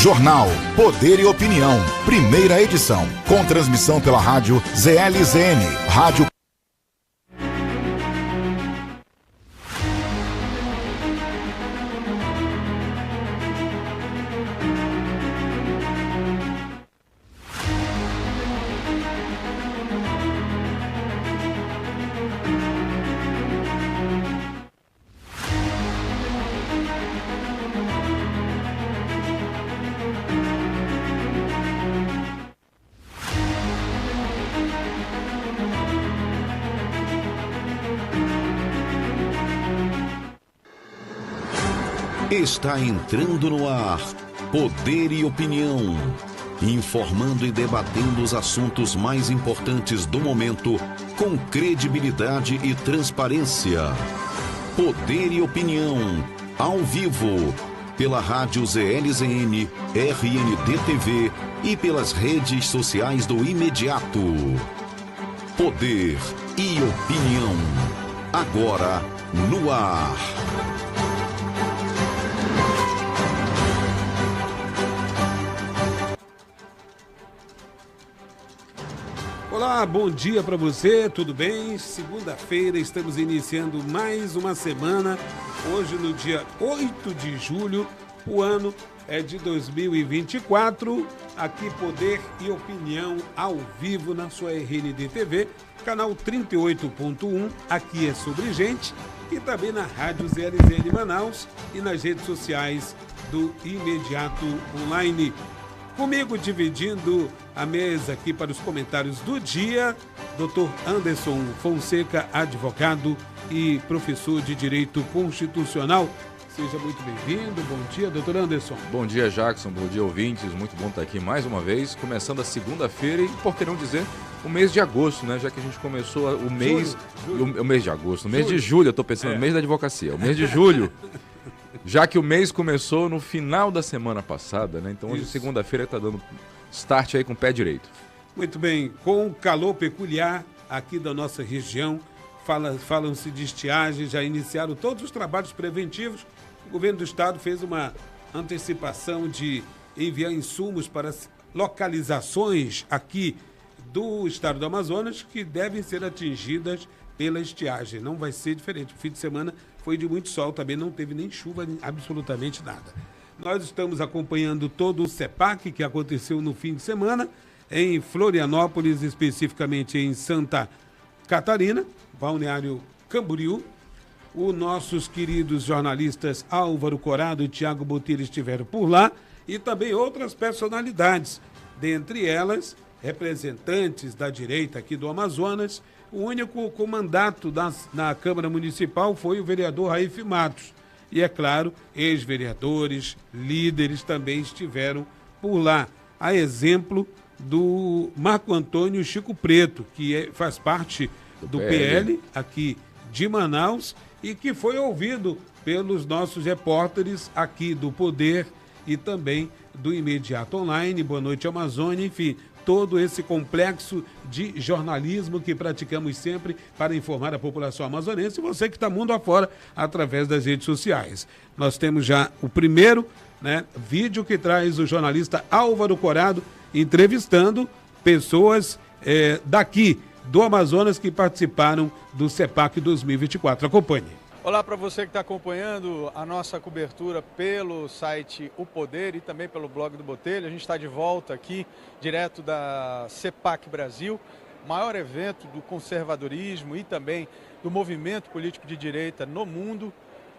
Jornal Poder e Opinião, primeira edição, com transmissão pela rádio ZLZN, Rádio Está entrando no ar Poder e Opinião, informando e debatendo os assuntos mais importantes do momento com credibilidade e transparência. Poder e Opinião, ao vivo, pela rádio ZLZN, RND-TV e pelas redes sociais do Imediato. Poder e Opinião, agora no ar. Olá, bom dia para você, tudo bem? Segunda-feira estamos iniciando mais uma semana, hoje no dia 8 de julho, o ano é de 2024, aqui Poder e Opinião ao vivo na sua RND TV, canal 38.1, aqui é sobre gente, e também na rádio ZLZN Manaus e nas redes sociais do Imediato Online. Comigo dividindo a mesa aqui para os comentários do dia, Dr. Anderson Fonseca, advogado e professor de Direito Constitucional. Seja muito bem-vindo. Bom dia, doutor Anderson. Bom dia, Jackson. Bom dia, ouvintes. Muito bom estar aqui mais uma vez, começando a segunda-feira e, por que não dizer, o mês de agosto, né? Já que a gente começou o mês... O mês de agosto. O mês de julho, eu estou pensando no mês da advocacia. O mês de julho... Já que o mês começou no final da semana passada, né? Então hoje, segunda-feira, está dando start aí com o pé direito. Muito bem. Com o calor peculiar aqui da nossa região, falam-se de estiagem, já iniciaram todos os trabalhos preventivos. O governo do estado fez uma antecipação de enviar insumos para localizações aqui do estado do Amazonas que devem ser atingidas pela estiagem. Não vai ser diferente. O fim de semana foi de muito sol, também não teve nem chuva, absolutamente nada. Nós estamos acompanhando todo o CEPAC que aconteceu no fim de semana, em Florianópolis, especificamente em Santa Catarina, Balneário Camboriú. Os nossos queridos jornalistas Álvaro Corado e Tiago Botelho estiveram por lá, e também outras personalidades, dentre elas representantes da direita aqui do Amazonas. O único com mandato na Câmara Municipal foi o vereador Raif Matos. E, é claro, ex-vereadores, líderes também estiveram por lá. A exemplo do Marco Antônio Chico Preto, que faz parte do PL aqui de Manaus e que foi ouvido pelos nossos repórteres aqui do Poder e também do Imediato Online, Boa Noite Amazônia, enfim, todo esse complexo de jornalismo que praticamos sempre para informar a população amazonense e você que está mundo afora através das redes sociais. Nós temos já o primeiro vídeo que traz o jornalista Álvaro Corado entrevistando pessoas daqui do Amazonas que participaram do CEPAC 2024. Acompanhe. Olá para você que está acompanhando a nossa cobertura pelo site O Poder e também pelo blog do Botelho. A gente está de volta aqui, direto da CEPAC Brasil, maior evento do conservadorismo e também do movimento político de direita no mundo,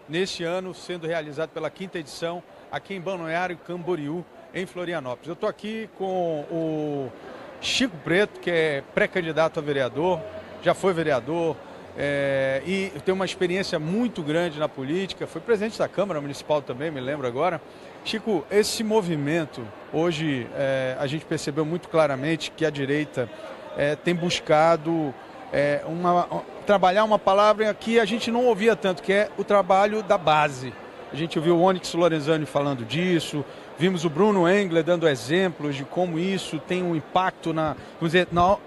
neste ano sendo realizado pela 5ª edição aqui em Balneário Camboriú, em Florianópolis. Eu estou aqui com o Chico Preto, que é pré-candidato a vereador, já foi vereador, e tem uma experiência muito grande na política, foi presidente da Câmara Municipal também, me lembro agora. Chico, esse movimento, hoje a gente percebeu muito claramente que a direita tem buscado trabalhar uma palavra que a gente não ouvia tanto, que é o trabalho da base. A gente ouviu o Onyx Lorenzani falando disso, vimos o Bruno Engler dando exemplos de como isso tem um impacto na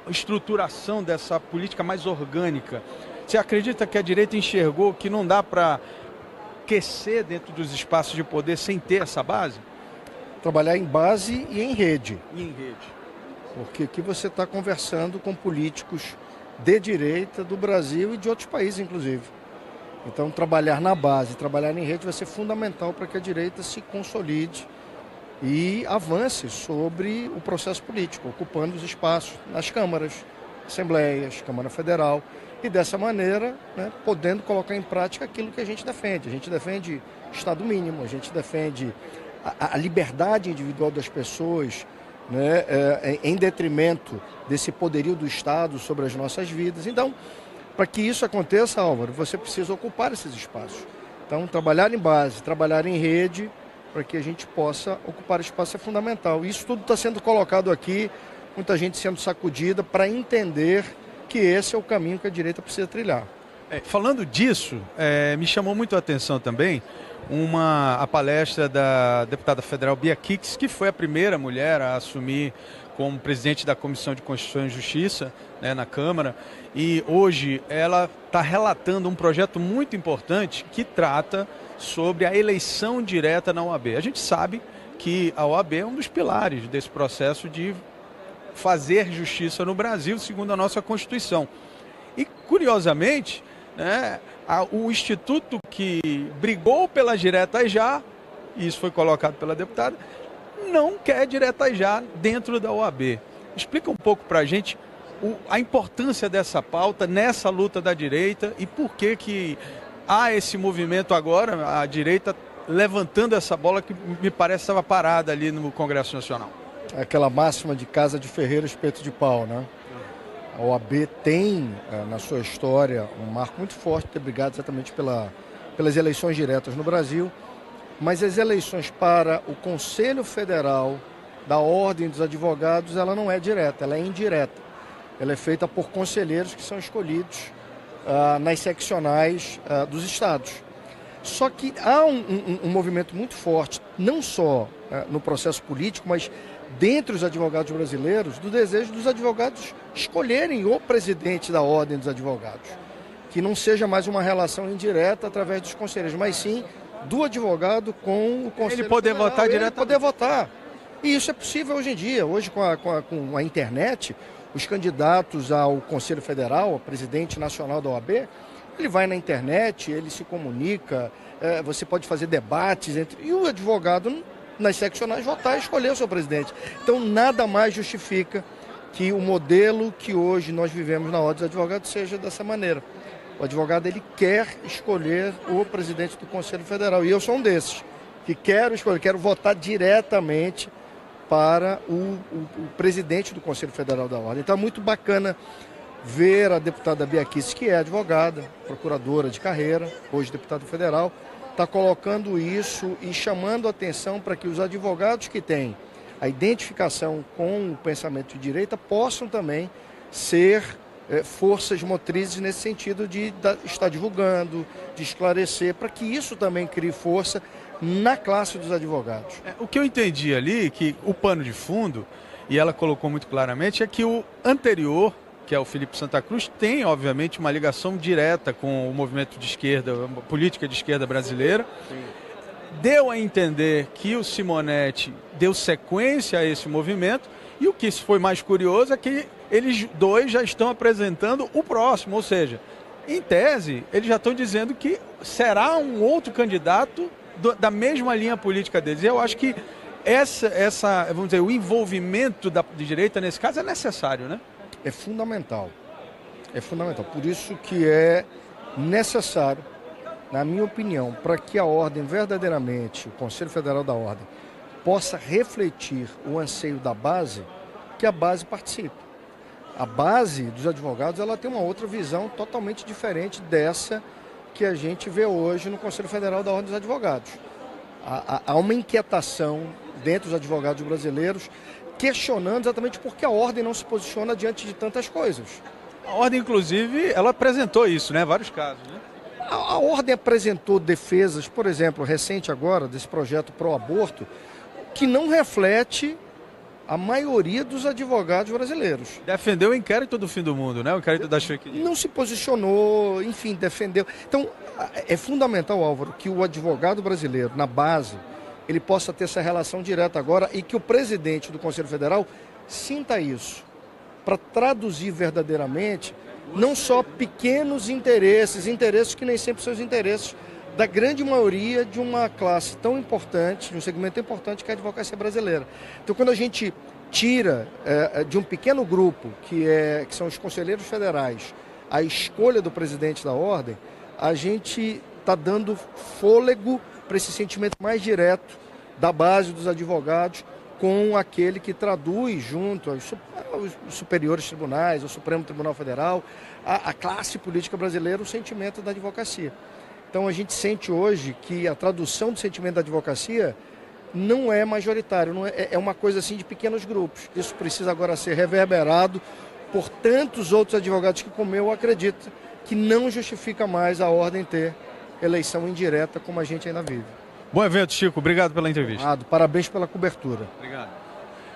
estruturação dessa política mais orgânica. Você acredita que a direita enxergou que não dá para aquecer dentro dos espaços de poder sem ter essa base? trabalhar em base e em rede. E em rede. Porque aqui você está conversando com políticos de direita do Brasil e de outros países, inclusive. Então, trabalhar na base, trabalhar em rede vai ser fundamental para que a direita se consolide e avance sobre o processo político, ocupando os espaços nas câmaras, assembleias, Câmara Federal, e dessa maneira, né, podendo colocar em prática aquilo que a gente defende. A gente defende Estado mínimo, a gente defende a liberdade individual das pessoas, né, em detrimento desse poderio do Estado sobre as nossas vidas. Então, para que isso aconteça, Álvaro, você precisa ocupar esses espaços. Então, trabalhar em base, trabalhar em rede, para que a gente possa ocupar espaço é fundamental. Isso tudo está sendo colocado aqui, muita gente sendo sacudida para entender que esse é o caminho que a direita precisa trilhar. Falando disso, me chamou muito a atenção também a palestra da deputada federal Bia Kicis, que foi a primeira mulher a assumir como presidente da Comissão de Constituição e Justiça, né, na Câmara, e hoje ela está relatando um projeto muito importante que trata sobre a eleição direta na OAB. A gente sabe que a OAB é um dos pilares desse processo de fazer justiça no Brasil, segundo a nossa Constituição. E, curiosamente, né, o instituto que brigou pela direta já, e isso foi colocado pela deputada, não quer direta já dentro da OAB. Explica um pouco para a gente a importância dessa pauta nessa luta da direita e por que há esse movimento agora, a direita levantando essa bola que me parece estava parada ali no Congresso Nacional. Aquela máxima de casa de ferreiro, espeto de pau, né? A OAB tem, na sua história, um marco muito forte, ter brigado exatamente pelas eleições diretas no Brasil, mas as eleições para o Conselho Federal da Ordem dos Advogados, ela não é direta, ela é indireta. Ela é feita por conselheiros que são escolhidos nas seccionais dos estados. Só que há um movimento muito forte, não só no processo político, mas dentre os advogados brasileiros, do desejo dos advogados escolherem o presidente da Ordem dos Advogados. Que não seja mais uma relação indireta através dos conselheiros, mas sim do advogado com o conselheiro. Ele poder federal, votar diretamente. Poder votar. E isso é possível hoje em dia. Hoje, com a internet, os candidatos ao Conselho Federal, ao presidente nacional da OAB, ele vai na internet, ele se comunica, você pode fazer debates e o advogado nas seccionais votar e escolher o seu presidente. Então, nada mais justifica que o modelo que hoje nós vivemos na Ordem dos Advogados seja dessa maneira. O advogado, ele quer escolher o presidente do Conselho Federal. E eu sou um desses, que quero votar diretamente para o presidente do Conselho Federal da Ordem. Então, é muito bacana ver a deputada Bia Kicis, que é advogada, procuradora de carreira, hoje deputada federal, está colocando isso e chamando a atenção para que os advogados que têm a identificação com o pensamento de direita possam também ser forças motrizes nesse sentido de estar divulgando, de esclarecer, para que isso também crie força na classe dos advogados. O que eu entendi ali, que o pano de fundo, e ela colocou muito claramente, é que o anterior, que é o Felipe Santa Cruz, tem, obviamente, uma ligação direta com o movimento de esquerda, a política de esquerda brasileira. Sim. Deu a entender que o Simonetti deu sequência a esse movimento, e o que foi mais curioso é que eles dois já estão apresentando o próximo, ou seja, em tese, eles já estão dizendo que será um outro candidato da mesma linha política deles. E eu acho que vamos dizer, o envolvimento de direita, nesse caso, é necessário, né? É fundamental. É fundamental. Por isso que é necessário, na minha opinião, para que a Ordem verdadeiramente, o Conselho Federal da Ordem, possa refletir o anseio da base, que a base participe. A base dos advogados, ela tem uma outra visão totalmente diferente dessa que a gente vê hoje no Conselho Federal da Ordem dos Advogados. Há uma inquietação dentro dos advogados brasileiros, questionando exatamente por que a Ordem não se posiciona diante de tantas coisas. A Ordem, inclusive, ela apresentou isso, né? Vários casos, né? A Ordem apresentou defesas, por exemplo, recente agora, desse projeto pró-aborto, que não reflete a maioria dos advogados brasileiros. Defendeu o inquérito do fim do mundo, né? O inquérito das fake news. Não se posicionou, enfim, defendeu. Então, é fundamental, Álvaro, que o advogado brasileiro, na base, ele possa ter essa relação direta agora e que o presidente do Conselho Federal sinta isso, para traduzir verdadeiramente não só pequenos interesses que nem sempre são os interesses da grande maioria de uma classe tão importante, de um segmento tão importante que é a advocacia brasileira. Então, quando a gente tira de um pequeno grupo, que são os conselheiros federais, a escolha do presidente da ordem, a gente está dando fôlego para esse sentimento mais direto da base dos advogados com aquele que traduz junto aos superiores tribunais, ao Supremo Tribunal Federal, a classe política brasileira, o sentimento da advocacia. Então a gente sente hoje que a tradução do sentimento da advocacia não é majoritário, é uma coisa assim de pequenos grupos. Isso precisa agora ser reverberado por tantos outros advogados que, como eu, acreditam que não justifica mais a ordem ter eleição indireta como a gente ainda vive. Bom evento, Chico. Obrigado pela entrevista. Parabéns pela cobertura. Obrigado.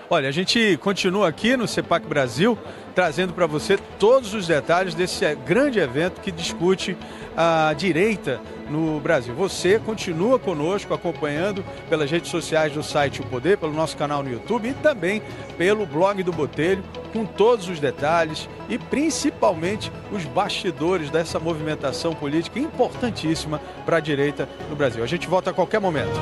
Olha, a gente continua aqui no CEPAC Brasil, trazendo para você todos os detalhes desse grande evento que discute a direita no Brasil. Você continua conosco, acompanhando pelas redes sociais do site O Poder, pelo nosso canal no YouTube e também pelo blog do Botelho, com todos os detalhes e principalmente os bastidores dessa movimentação política importantíssima para a direita no Brasil. A gente volta a qualquer momento.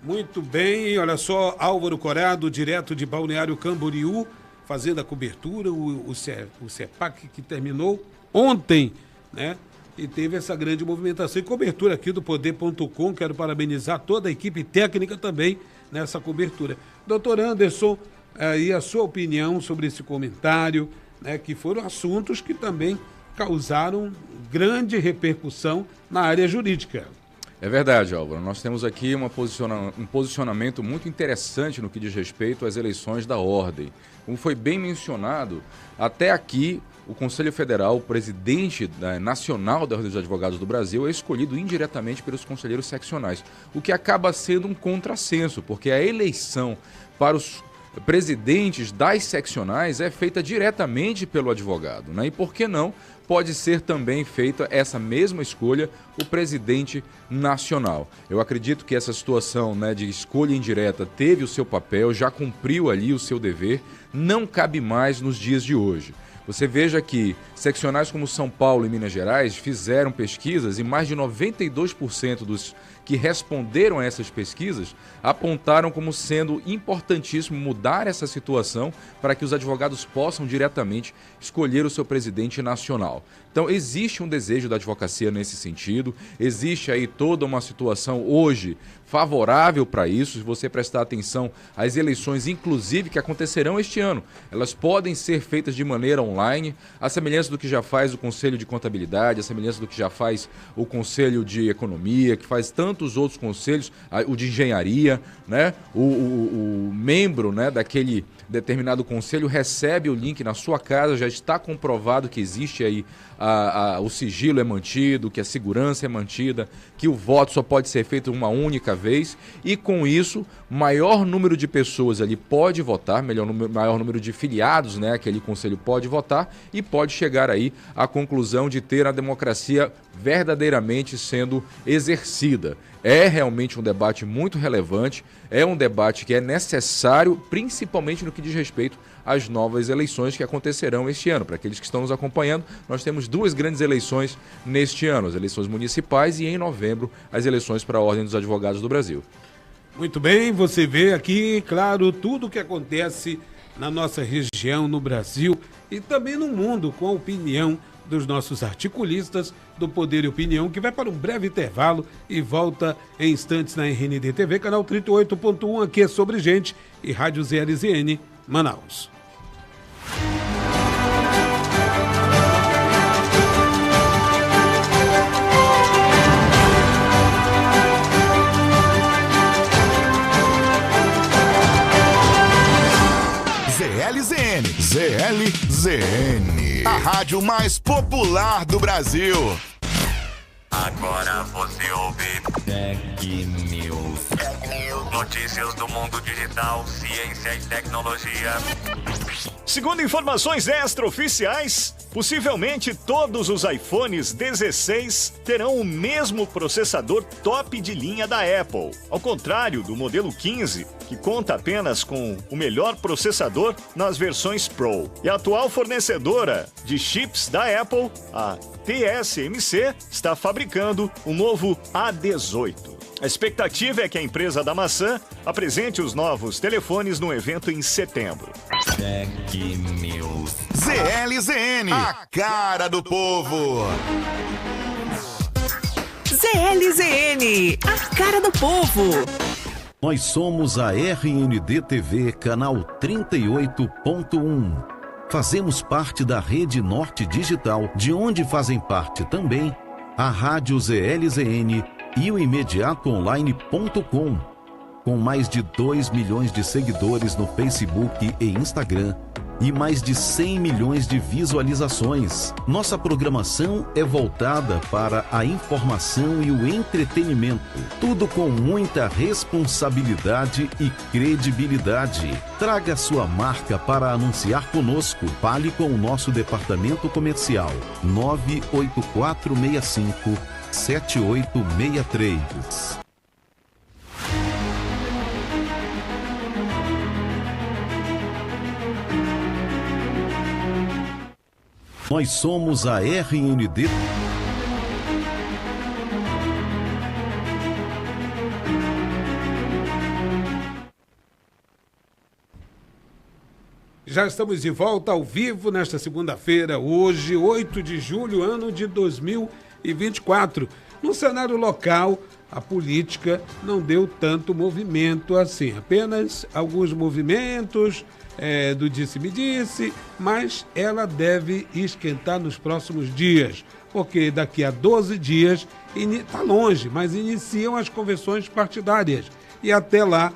Muito bem, olha só, Álvaro Corrado, direto de Balneário Camboriú, fazendo a cobertura, o CEPAC que terminou ontem, né? E teve essa grande movimentação e cobertura aqui do Poder.com. Quero parabenizar toda a equipe técnica também nessa cobertura. Doutor Anderson, e a sua opinião sobre esse comentário, né? Que foram assuntos que também causaram grande repercussão na área jurídica. É verdade, Álvaro. Nós temos aqui um posicionamento muito interessante no que diz respeito às eleições da ordem. Como foi bem mencionado, até aqui o Conselho Federal, o presidente nacional da Ordem dos Advogados do Brasil, é escolhido indiretamente pelos conselheiros seccionais, o que acaba sendo um contrassenso, porque a eleição para os presidentes das seccionais é feita diretamente pelo advogado, né? E por que não pode ser também feita essa mesma escolha o presidente nacional? Eu acredito que essa situação, né, de escolha indireta teve o seu papel, já cumpriu ali o seu dever, não cabe mais nos dias de hoje. Você veja que seccionais como São Paulo e Minas Gerais fizeram pesquisas e mais de 92% dos que responderam a essas pesquisas apontaram como sendo importantíssimo mudar essa situação para que os advogados possam diretamente escolher o seu presidente nacional. Então existe um desejo da advocacia nesse sentido, existe aí toda uma situação hoje favorável para isso. Se você prestar atenção às eleições, inclusive, que acontecerão este ano, elas podem ser feitas de maneira online, a semelhança do que já faz o Conselho de Contabilidade, a semelhança do que já faz o Conselho de Economia, que faz tantos outros conselhos, o de Engenharia, né? O membro, né, daquele determinado conselho recebe o link na sua casa, já está comprovado que existe aí o sigilo é mantido, que a segurança é mantida, que o voto só pode ser feito uma única vez e com isso maior número de pessoas ali pode votar, maior número de filiados, né, aquele conselho pode votar e pode chegar aí à conclusão de ter a democracia verdadeiramente sendo exercida. É realmente um debate muito relevante, é um debate que é necessário, principalmente no que diz respeito às novas eleições que acontecerão este ano. Para aqueles que estão nos acompanhando, nós temos duas grandes eleições neste ano, as eleições municipais e em novembro as eleições para a Ordem dos Advogados do Brasil. Muito bem, você vê aqui, claro, tudo o que acontece na nossa região, no Brasil e também no mundo, com a opinião dos nossos articulistas do Poder e Opinião, que vai para um breve intervalo e volta em instantes na RND TV, canal 38.1, aqui é Sobre Gente e Rádio ZLZN, Manaus. ZLZN, a rádio mais popular do Brasil. Agora você ouve Tech News. Notícias do mundo digital, ciência e tecnologia. Segundo informações extraoficiais, possivelmente todos os iPhones 16 terão o mesmo processador top de linha da Apple, ao contrário do modelo 15, que conta apenas com o melhor processador nas versões Pro. E a atual fornecedora de chips da Apple, a TSMC, está fabricando o novo A18. A expectativa é que a empresa da maçã apresente os novos telefones no evento em setembro. TecNews. ZLZN, a cara do povo. ZLZN, a cara do povo. Nós somos a RND TV, canal 38.1. Fazemos parte da Rede Norte Digital, de onde fazem parte também a Rádio ZLZN e o imediatoonline.com, com mais de 2 milhões de seguidores no Facebook e Instagram e mais de 100 milhões de visualizações. Nossa programação é voltada para a informação e o entretenimento, tudo com muita responsabilidade e credibilidade. Traga sua marca para anunciar conosco. Fale com o nosso departamento comercial 98465 7863. Nós somos a RND. Já estamos de volta ao vivo nesta segunda-feira, hoje, 8 de julho, ano de 2024. No cenário local, a política não deu tanto movimento assim, apenas alguns movimentos do disse-me-disse, mas ela deve esquentar nos próximos dias, porque daqui a 12 dias, está longe, mas iniciam as convenções partidárias e até lá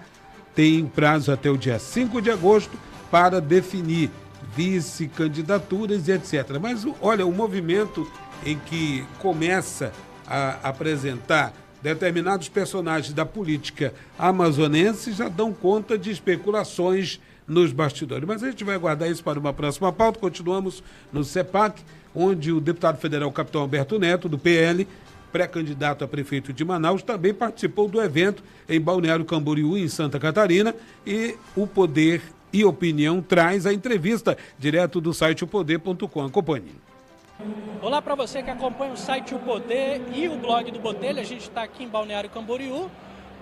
tem prazo até o dia 5 de agosto para definir vice-candidaturas e etc. Mas olha, o movimento em que começa a apresentar determinados personagens da política amazonense já dão conta de especulações nos bastidores. Mas a gente vai aguardar isso para uma próxima pauta. Continuamos no CEPAC, onde o deputado federal Capitão Alberto Neto, do PL, pré-candidato a prefeito de Manaus, também participou do evento em Balneário Camboriú, em Santa Catarina, e o Poder e Opinião traz a entrevista direto do site opoder.com. Acompanhe. Olá para você que acompanha o site O Poder e o blog do Botelho. A gente está aqui em Balneário Camboriú.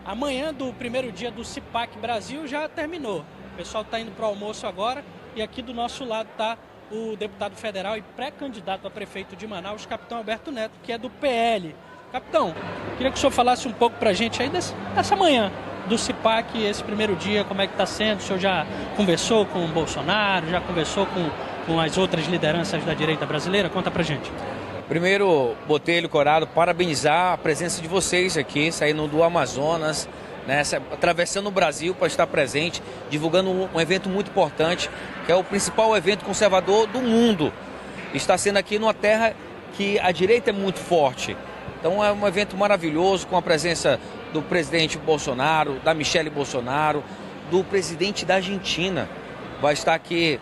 Amanhã do primeiro dia do CIPAC Brasil já terminou. O pessoal está indo para o almoço agora e aqui do nosso lado está o deputado federal e pré-candidato a prefeito de Manaus, Capitão Alberto Neto, que é do PL. Capitão, queria que o senhor falasse um pouco para a gente aí dessa manhã do CIPAC, esse primeiro dia, como é que está sendo? O senhor já conversou com o Bolsonaro, já conversou com as outras lideranças da direita brasileira? Conta pra gente. Primeiro, Botelho, Corado, parabenizar a presença de vocês aqui, saindo do Amazonas, né, atravessando o Brasil para estar presente, divulgando um evento muito importante, que é o principal evento conservador do mundo. Está sendo aqui numa terra que a direita é muito forte. Então é um evento maravilhoso, com a presença do presidente Bolsonaro, da Michelle Bolsonaro, do presidente da Argentina. Vai estar aqui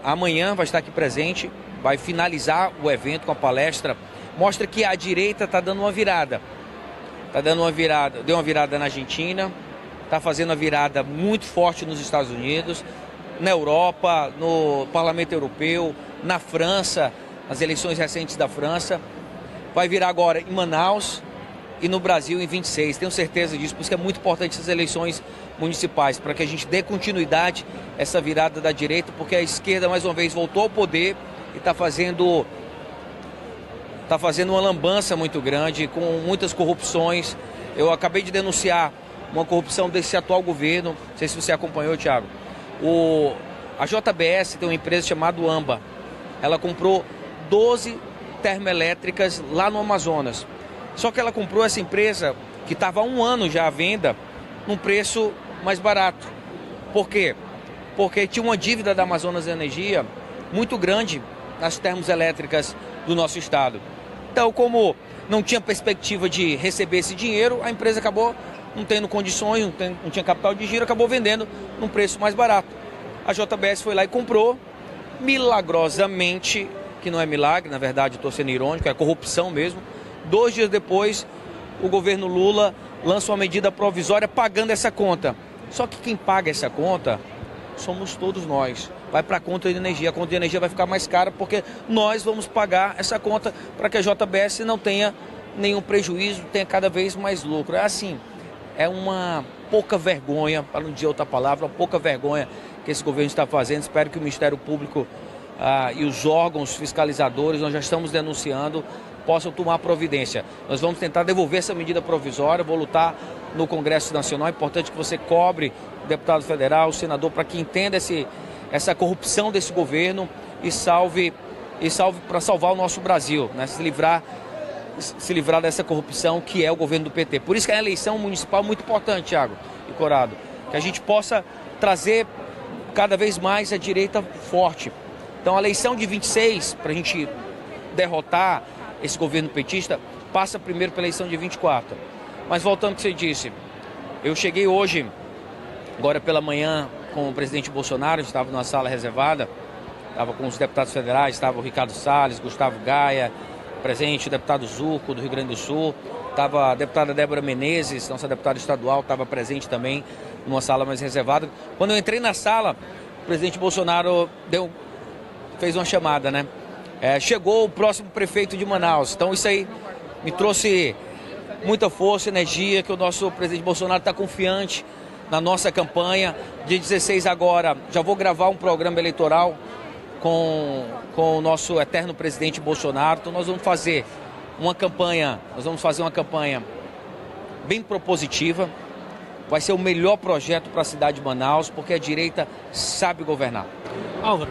amanhã, vai estar aqui presente, vai finalizar o evento com a palestra. Mostra que a direita está dando uma virada. Deu uma virada na Argentina, está fazendo uma virada muito forte nos Estados Unidos, na Europa, no Parlamento Europeu, na França, nas eleições recentes da França. Vai virar agora em Manaus e no Brasil em 26. Tenho certeza disso, por isso que é muito importante essas eleições municipais, para que a gente dê continuidade a essa virada da direita, porque a esquerda, mais uma vez, voltou ao poder e está fazendo uma lambança muito grande, com muitas corrupções. Eu acabei de denunciar uma corrupção desse atual governo, não sei se você acompanhou, Thiago. A JBS tem uma empresa chamada AMBA. Ela comprou 12 termoelétricas lá no Amazonas. Só que ela comprou essa empresa, que estava há 1 ano já à venda, num preço mais barato. Por quê? Porque tinha uma dívida da Amazonas Energia muito grande nas termoelétricas do nosso estado. Então, como não tinha perspectiva de receber esse dinheiro, a empresa acabou não tendo condições, não tinha capital de giro, acabou vendendo num preço mais barato. A JBS foi lá e comprou, milagrosamente, que não é milagre, na verdade, estou sendo irônico, é corrupção mesmo. 2 dias depois, o governo Lula lança uma medida provisória pagando essa conta. Só que quem paga essa conta somos todos nós. Vai para a conta de energia. A conta de energia vai ficar mais cara porque nós vamos pagar essa conta para que a JBS não tenha nenhum prejuízo, tenha cada vez mais lucro. É assim, é uma pouca vergonha, para não dizer outra palavra, uma pouca vergonha que esse governo está fazendo. Espero que o Ministério Público e os órgãos fiscalizadores, nós já estamos denunciando, possam tomar providência. Nós vamos tentar devolver essa medida provisória, vou lutar no Congresso Nacional. É importante que você cobre o deputado federal, o senador, para que entenda essa corrupção desse governo e salve para salvar o nosso Brasil, né? Se livrar dessa corrupção que é o governo do PT. Por isso que a eleição municipal é muito importante, Thiago e Corrado, que a gente possa trazer cada vez mais a direita forte. Então a eleição de 26, para a gente derrotar esse governo petista, passa primeiro pela eleição de 24. Mas voltando ao que você disse, eu cheguei hoje, agora pela manhã, com o presidente Bolsonaro, estava numa sala reservada, estava com os deputados federais, estava o Ricardo Salles, Gustavo Gaia, presente, o deputado Zurco, do Rio Grande do Sul, estava a deputada Débora Menezes, nossa deputada estadual, estava presente também, numa sala mais reservada. Quando eu entrei na sala, o presidente Bolsonaro fez uma chamada, né? Chegou o próximo prefeito de Manaus. Então isso aí me trouxe muita força, energia, que o nosso presidente Bolsonaro está confiante na nossa campanha. Dia 16 agora, já vou gravar um programa eleitoral com o nosso eterno presidente Bolsonaro. Então nós vamos fazer uma campanha, bem propositiva. Vai ser o melhor projeto para a cidade de Manaus, porque a direita sabe governar. Álvaro.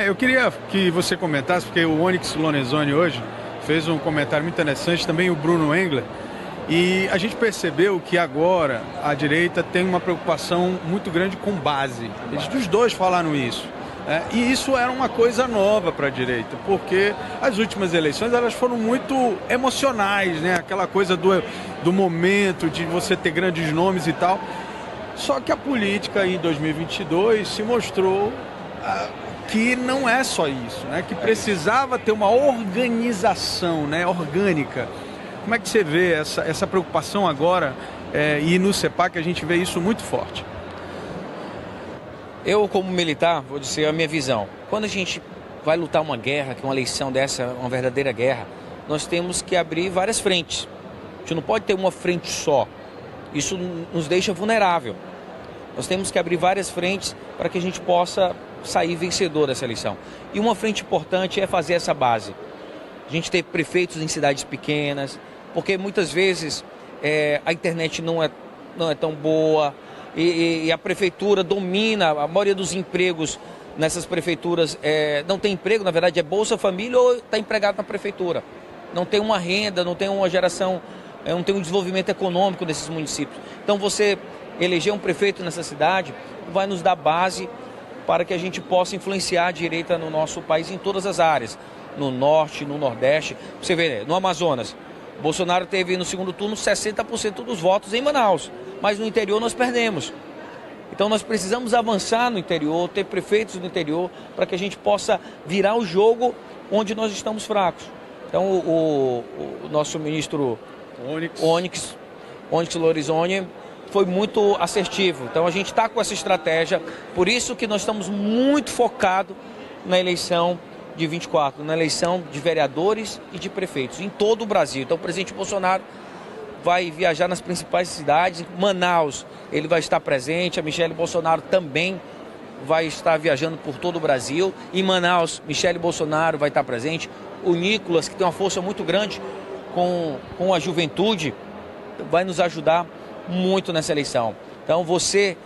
Eu queria que você comentasse, porque o Onyx Lorenzoni hoje fez um comentário muito interessante, também o Bruno Engler, e a gente percebeu que agora a direita tem uma preocupação muito grande com base. Os dois falaram isso. E isso era uma coisa nova para a direita, porque as últimas eleições elas foram muito emocionais, né? Aquela coisa do momento, de você ter grandes nomes e tal. Só que a política em 2022 se mostrou que não é só isso, né? Que precisava ter uma organização, né? Orgânica. Como é que você vê essa preocupação agora e no CEPAC a gente vê isso muito forte? Eu, como militar, vou dizer a minha visão. Quando a gente vai lutar uma guerra, que uma eleição dessa é uma verdadeira guerra, nós temos que abrir várias frentes. A gente não pode ter uma frente só. Isso nos deixa vulnerável. Nós temos que abrir várias frentes para que a gente possa sair vencedor dessa eleição. E uma frente importante é fazer essa base. A gente ter prefeitos em cidades pequenas, porque muitas vezes a internet não é tão boa, e a prefeitura domina, a maioria dos empregos nessas prefeituras não tem emprego, na verdade é Bolsa Família ou está empregado na prefeitura. Não tem uma renda, não tem uma geração, não tem um desenvolvimento econômico desses municípios. Então você eleger um prefeito nessa cidade vai nos dar base para que a gente possa influenciar a direita no nosso país em todas as áreas, no norte, no nordeste. Você vê, no Amazonas, Bolsonaro teve no segundo turno 60% dos votos em Manaus, mas no interior nós perdemos. Então nós precisamos avançar no interior, ter prefeitos no interior, para que a gente possa virar o jogo onde nós estamos fracos. Então o nosso ministro Onyx Lorenzoni foi muito assertivo. Então a gente está com essa estratégia, por isso que nós estamos muito focados na eleição de 24, na eleição de vereadores e de prefeitos em todo o Brasil. Então o presidente Bolsonaro vai viajar nas principais cidades. Em Manaus ele vai estar presente, a Michele Bolsonaro também vai estar viajando por todo o Brasil. Em Manaus, Michele Bolsonaro vai estar presente. O Nicolas, que tem uma força muito grande com a juventude, vai nos ajudar muito nessa eleição. Então você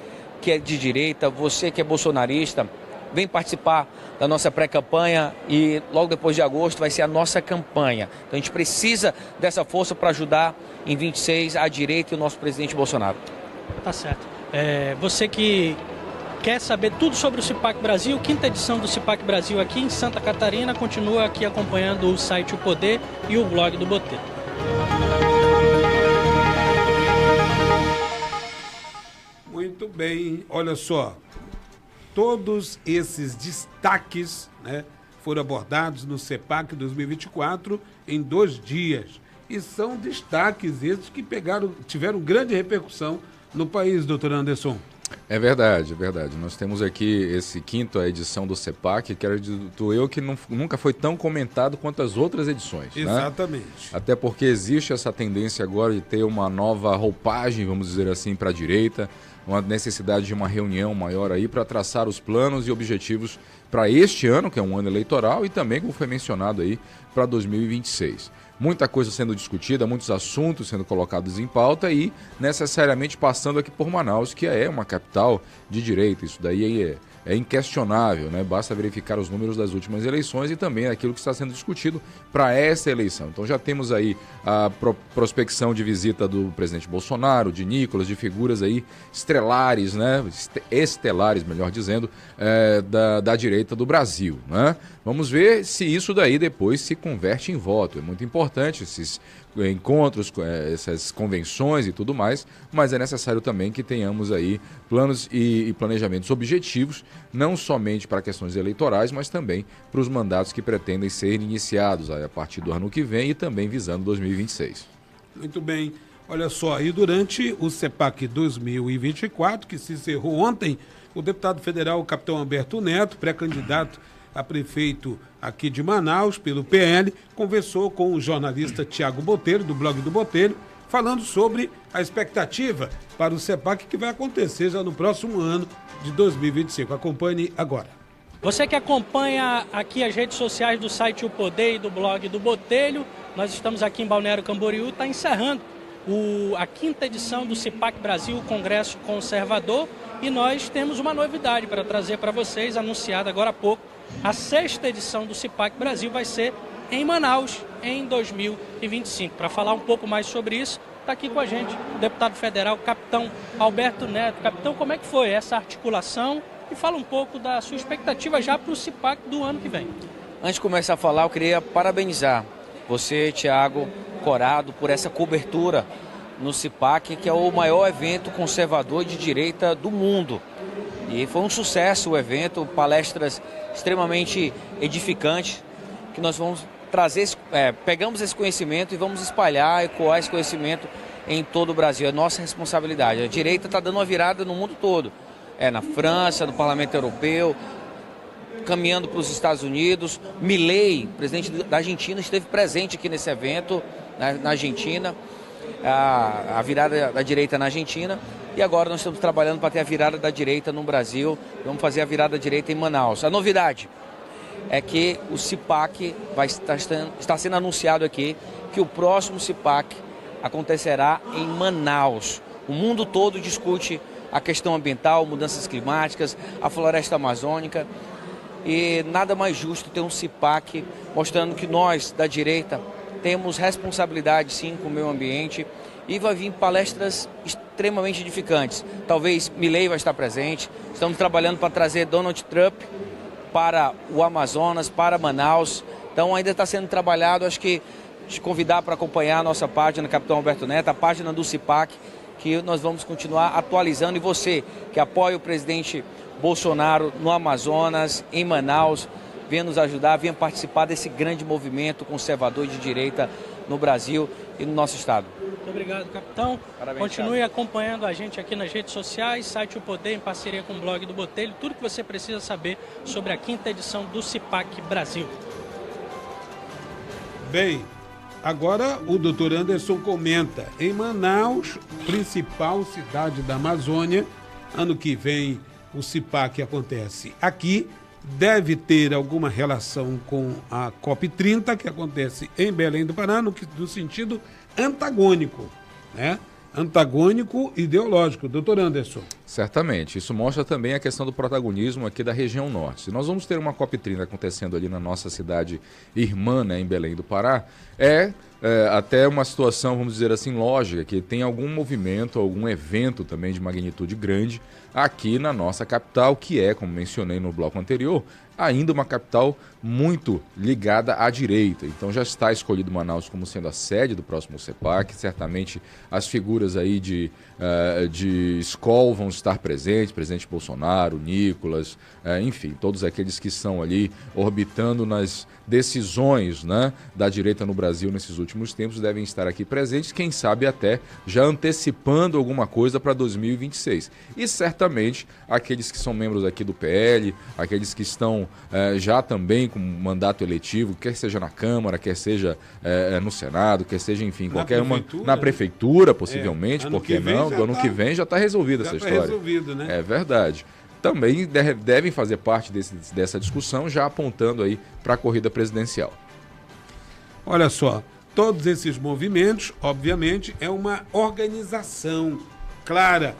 que é de direita, você que é bolsonarista, vem participar da nossa pré-campanha e logo depois de agosto vai ser a nossa campanha. Então a gente precisa dessa força para ajudar em 26 a direita e o nosso presidente Bolsonaro. Tá certo. Você que quer saber tudo sobre o CIPAC Brasil, quinta edição do CIPAC Brasil aqui em Santa Catarina, continua aqui acompanhando o site O Poder e o blog do Botelho. Muito bem, olha só. Todos esses destaques, né, foram abordados no CEPAC 2024 em 2 dias. E são destaques esses que tiveram grande repercussão no país, doutor Anderson. É verdade, é verdade. Nós temos aqui esse 5ª edição do CEPAC, que acredito eu que nunca foi tão comentado quanto as outras edições. Exatamente. Né? Até porque existe essa tendência agora de ter uma nova roupagem, vamos dizer assim, para a direita, uma necessidade de uma reunião maior aí para traçar os planos e objetivos para este ano, que é um ano eleitoral, e também, como foi mencionado aí, para 2026. Muita coisa sendo discutida, muitos assuntos sendo colocados em pauta e necessariamente passando aqui por Manaus, que é uma capital de direita. Isso daí é inquestionável, né? Basta verificar os números das últimas eleições e também aquilo que está sendo discutido para essa eleição. Então já temos aí a prospecção de visita do presidente Bolsonaro, de Nicolas, de figuras aí estrelares, né? Estelares, melhor dizendo, da direita do Brasil, né? Vamos ver se isso daí depois se converte em voto. É muito importante esses encontros, essas convenções e tudo mais, mas é necessário também que tenhamos aí planos e planejamentos objetivos, não somente para questões eleitorais, mas também para os mandatos que pretendem ser iniciados a partir do ano que vem e também visando 2026. Muito bem. Olha só, e durante o CEPAC 2024, que se encerrou ontem, o deputado federal Capitão Alberto Neto, pré-candidato a prefeito aqui de Manaus, pelo PL, conversou com o jornalista Tiago Botelho, do blog do Botelho, falando sobre a expectativa para o CEPAC que vai acontecer já no próximo ano de 2025. Acompanhe agora. Você que acompanha aqui as redes sociais do site O Poder e do blog do Botelho, nós estamos aqui em Balneário Camboriú, está encerrando a 5ª edição do CIPAC Brasil, o Congresso Conservador, e nós temos uma novidade para trazer para vocês, anunciada agora há pouco. A 6ª edição do CIPAC Brasil vai ser em Manaus em 2025. Para falar um pouco mais sobre isso, está aqui com a gente o deputado federal, Capitão Alberto Neto. Capitão, como é que foi essa articulação? E fala um pouco da sua expectativa já para o CIPAC do ano que vem. Antes de começar a falar, eu queria parabenizar você, Tiago Corado, por essa cobertura no CIPAC, que é o maior evento conservador de direita do mundo. E foi um sucesso o evento, palestras extremamente edificantes, que nós vamos trazer, pegamos esse conhecimento e vamos espalhar, ecoar esse conhecimento em todo o Brasil. É nossa responsabilidade. A direita está dando uma virada no mundo todo. Na França, no Parlamento Europeu, caminhando para os Estados Unidos. Milei, presidente da Argentina, esteve presente aqui nesse evento, na Argentina. A virada da direita na Argentina. E agora nós estamos trabalhando para ter a virada da direita no Brasil. Vamos fazer a virada da direita em Manaus. A novidade é que o CIPAC está sendo anunciado aqui, que o próximo CIPAC acontecerá em Manaus. O mundo todo discute a questão ambiental, mudanças climáticas, a floresta amazônica. E nada mais justo ter um CIPAC mostrando que nós, da direita, temos responsabilidade sim com o meio ambiente. E vai vir palestras extremamente edificantes. Talvez Milei vai estar presente. Estamos trabalhando para trazer Donald Trump para o Amazonas, para Manaus. Então ainda está sendo trabalhado. Acho que te convidar para acompanhar a nossa página, Capitão Alberto Neto, a página do CIPAC, que nós vamos continuar atualizando. E você que apoia o presidente Bolsonaro no Amazonas, em Manaus, venha nos ajudar, venha participar desse grande movimento conservador de direita no Brasil e no nosso estado. Muito obrigado, capitão. Parabéns, continue acompanhando a gente aqui nas redes sociais, site O Poder, em parceria com o blog do Botelho, tudo que você precisa saber sobre a 5ª edição do CIPAC Brasil. Bem, agora o doutor Anderson comenta. Em Manaus, principal cidade da Amazônia, ano que vem o CIPAC acontece aqui. Deve ter alguma relação com a COP30, que acontece em Belém do Pará, no sentido antagônico, né? Antagônico ideológico. Doutor Anderson. Certamente. Isso mostra também a questão do protagonismo aqui da região norte. Se nós vamos ter uma COP30 acontecendo ali na nossa cidade irmã, né, em Belém do Pará, até uma situação, vamos dizer assim, lógica, que tem algum movimento, algum evento também de magnitude grande aqui na nossa capital, que é, como mencionei no bloco anterior, ainda uma capital muito ligada à direita. Então já está escolhido Manaus como sendo a sede do próximo CIPAC. Certamente as figuras aí de SCOL vão vamos estar presentes, presidente Bolsonaro, Nicolas, enfim, todos aqueles que estão ali orbitando nas decisões, né, da direita no Brasil nesses últimos tempos devem estar aqui presentes, quem sabe até já antecipando alguma coisa para 2026. E certamente aqueles que são membros aqui do PL, aqueles que estão já também com mandato eletivo, quer seja na Câmara, quer seja no Senado, quer seja, enfim, qualquer uma na prefeitura, possivelmente, porque não, do ano que vem já está resolvida essa história. Resolvido, né? É verdade. Também devem fazer parte dessa discussão, já apontando aí para a corrida presidencial. Olha só, todos esses movimentos, obviamente, é uma organização clara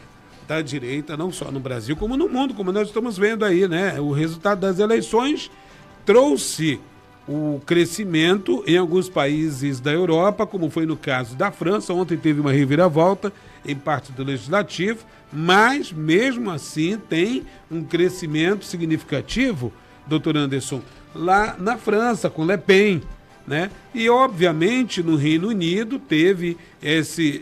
da direita, não só no Brasil, como no mundo, como nós estamos vendo aí, né? O resultado das eleições trouxe o crescimento em alguns países da Europa, como foi no caso da França. Ontem teve uma reviravolta em parte do Legislativo, mas mesmo assim tem um crescimento significativo, doutor Anderson, lá na França, com Le Pen, né? E obviamente no Reino Unido teve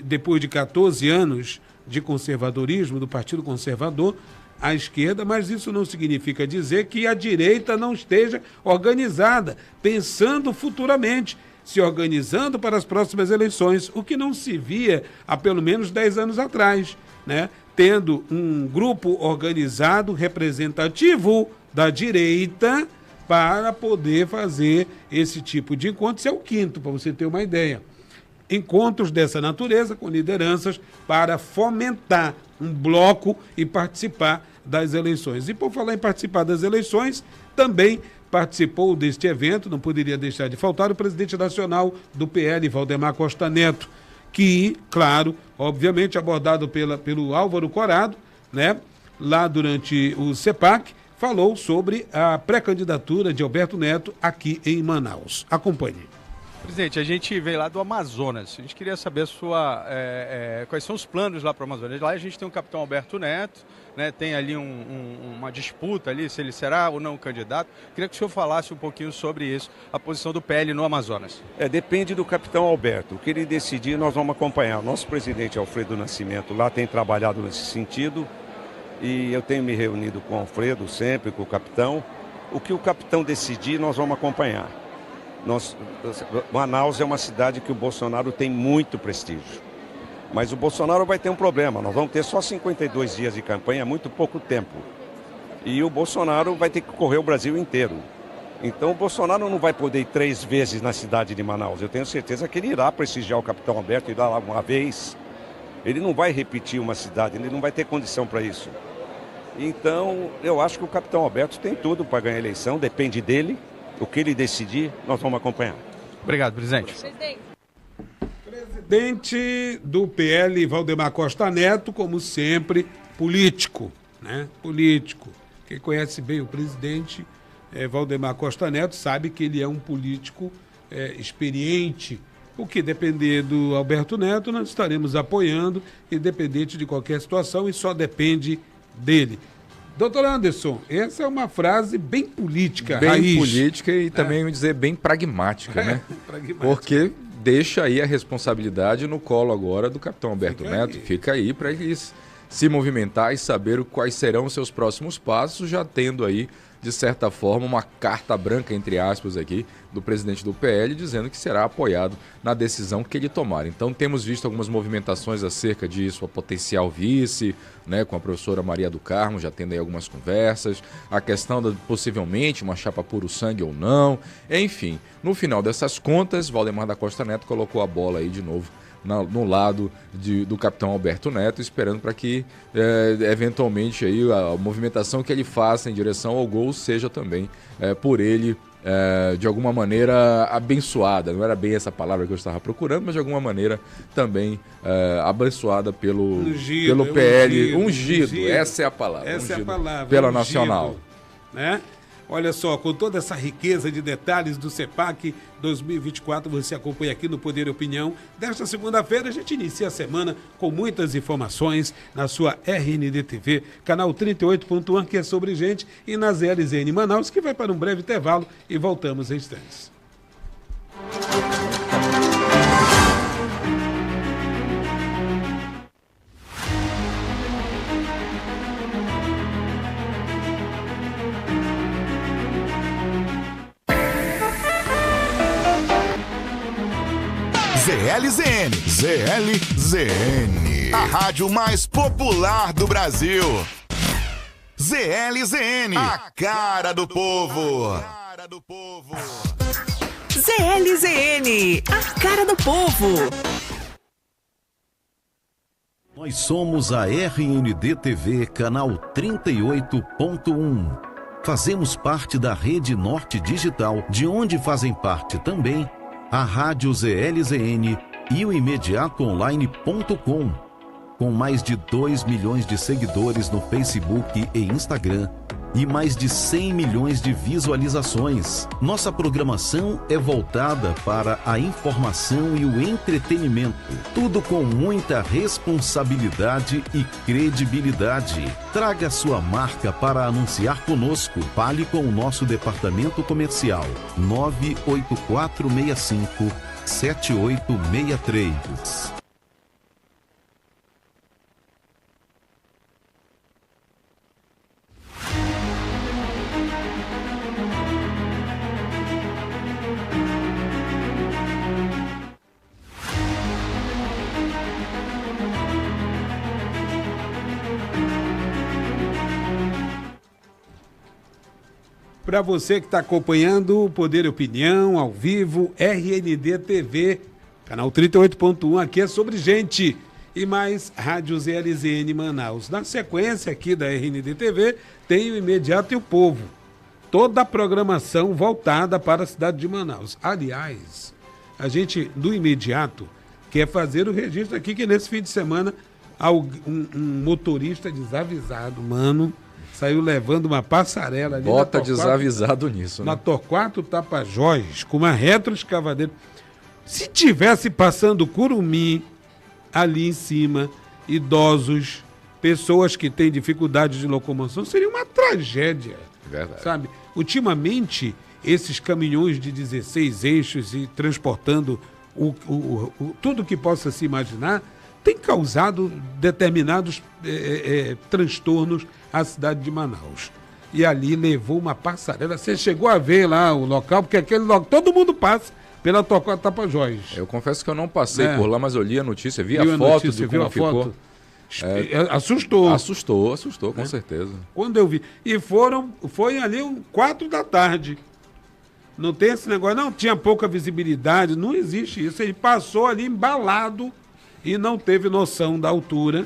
depois de 14 anos de conservadorismo, do Partido Conservador, à esquerda, mas isso não significa dizer que a direita não esteja organizada, pensando futuramente, se organizando para as próximas eleições, o que não se via há pelo menos 10 anos atrás, né? Tendo um grupo organizado, representativo da direita, para poder fazer esse tipo de encontro. Esse é o quinto, para você ter uma ideia. Encontros dessa natureza com lideranças para fomentar um bloco e participar das eleições. E por falar em participar das eleições, também participou deste evento, não poderia deixar de faltar, o presidente nacional do PL, Valdemar Costa Neto, que, claro, obviamente abordado pelo Álvaro Corrado, né, lá durante o CEPAC, falou sobre a pré-candidatura de Alberto Neto aqui em Manaus. Acompanhe. Presidente, a gente veio lá do Amazonas. A gente queria saber quais são os planos lá para o Amazonas. Lá a gente tem o capitão Alberto Neto, né, tem ali uma disputa ali, se ele será ou não candidato. Queria que o senhor falasse um pouquinho sobre isso, a posição do PL no Amazonas. Depende do capitão Alberto. O que ele decidir, nós vamos acompanhar. O nosso presidente Alfredo Nascimento lá tem trabalhado nesse sentido e eu tenho me reunido com o Alfredo sempre, com o capitão. O que o capitão decidir, nós vamos acompanhar. Manaus é uma cidade que o Bolsonaro tem muito prestígio. Mas o Bolsonaro vai ter um problema. Nós vamos ter só 52 dias de campanha, é muito pouco tempo. E o Bolsonaro vai ter que correr o Brasil inteiro. Então o Bolsonaro não vai poder ir 3 vezes na cidade de Manaus. Eu tenho certeza que ele irá prestigiar o capitão Alberto e ir lá uma vez. Ele não vai repetir uma cidade, ele não vai ter condição para isso. Então eu acho que o capitão Alberto tem tudo para ganhar a eleição, depende dele. O que ele decidir, nós vamos acompanhar. Obrigado, presidente. Presidente do PL, Valdemar Costa Neto, como sempre, político, né? Político. Quem conhece bem o presidente Valdemar Costa Neto sabe que ele é um político experiente. O que depender do Alberto Neto, nós estaremos apoiando, independente de qualquer situação, e só depende dele. Doutor Anderson, essa é uma frase bem política, bem raiz. Política e também, eu dizer, bem pragmática, né? Pragmática. Porque deixa aí a responsabilidade no colo agora do capitão Alberto Neto. Fica aí para ele se movimentar e saber quais serão os seus próximos passos, já tendo aí, de certa forma, uma carta branca, entre aspas, aqui, do presidente do PL, dizendo que será apoiado na decisão que ele tomar. Então, temos visto algumas movimentações acerca de sua potencial vice, né, com a professora Maria do Carmo, já tendo aí algumas conversas, a questão da, possivelmente, uma chapa puro sangue ou não, enfim. No final dessas contas, Valdemar da Costa Neto colocou a bola aí de novo no lado do capitão Alberto Neto, esperando para que, eventualmente, aí, a movimentação que ele faça em direção ao gol seja também por ele, de alguma maneira, abençoada. Não era bem essa palavra que eu estava procurando, mas de alguma maneira também abençoada pelo PL. Ungido, essa é a palavra. Essa é a palavra. Pela ungido, Nacional. Né? Olha só, com toda essa riqueza de detalhes do CEPAC 2024, você acompanha aqui no Poder e Opinião. Desta segunda-feira, a gente inicia a semana com muitas informações na sua RND TV, canal 38.1, que é sobre gente, e na ZLZN Manaus, que vai para um breve intervalo e voltamos em instantes. ZLZN. ZLZN. A rádio mais popular do Brasil. ZLZN. A cara do povo. ZLZN. A cara do povo. Nós somos a RND TV, canal 38.1. Fazemos parte da Rede Norte Digital, de onde fazem parte também a Rádio ZLZN e o imediatoonline.com. Com mais de 2 milhões de seguidores no Facebook e Instagram e mais de 100 milhões de visualizações. Nossa programação é voltada para a informação e o entretenimento. Tudo com muita responsabilidade e credibilidade. Traga sua marca para anunciar conosco. Fale com o nosso departamento comercial 98465 7863. Para você que está acompanhando o Poder e Opinião, ao vivo, RND TV, canal 38.1, aqui é sobre gente. E mais Rádio ZLZN Manaus. Na sequência aqui da RND TV, tem o Imediato e o Povo. Toda a programação voltada para a cidade de Manaus. Aliás, a gente, do Imediato, quer fazer o registro aqui, que nesse fim de semana, um motorista desavisado, saiu levando uma passarela ali. Bota desavisado nisso, né? Na Torquato Tapajós, com uma retroescavadeira. Se tivesse passando curumim ali em cima, idosos, pessoas que têm dificuldade de locomoção, seria uma tragédia. Verdade. Sabe? Ultimamente, esses caminhões de 16 eixos e transportando tudo que possa se imaginar, tem causado determinados transtornos à cidade de Manaus. E ali levou uma passarela. Você chegou a ver lá o local, porque aquele local, todo mundo passa pela Torquato Tapajós. Eu confesso que eu não passei por lá, mas eu li a notícia, vi a foto de como ficou. Assustou. Assustou, com certeza. Quando eu vi. E foi ali 4 da tarde. Não tem esse negócio, não tinha pouca visibilidade, não existe isso. Ele passou ali embalado e não teve noção da altura.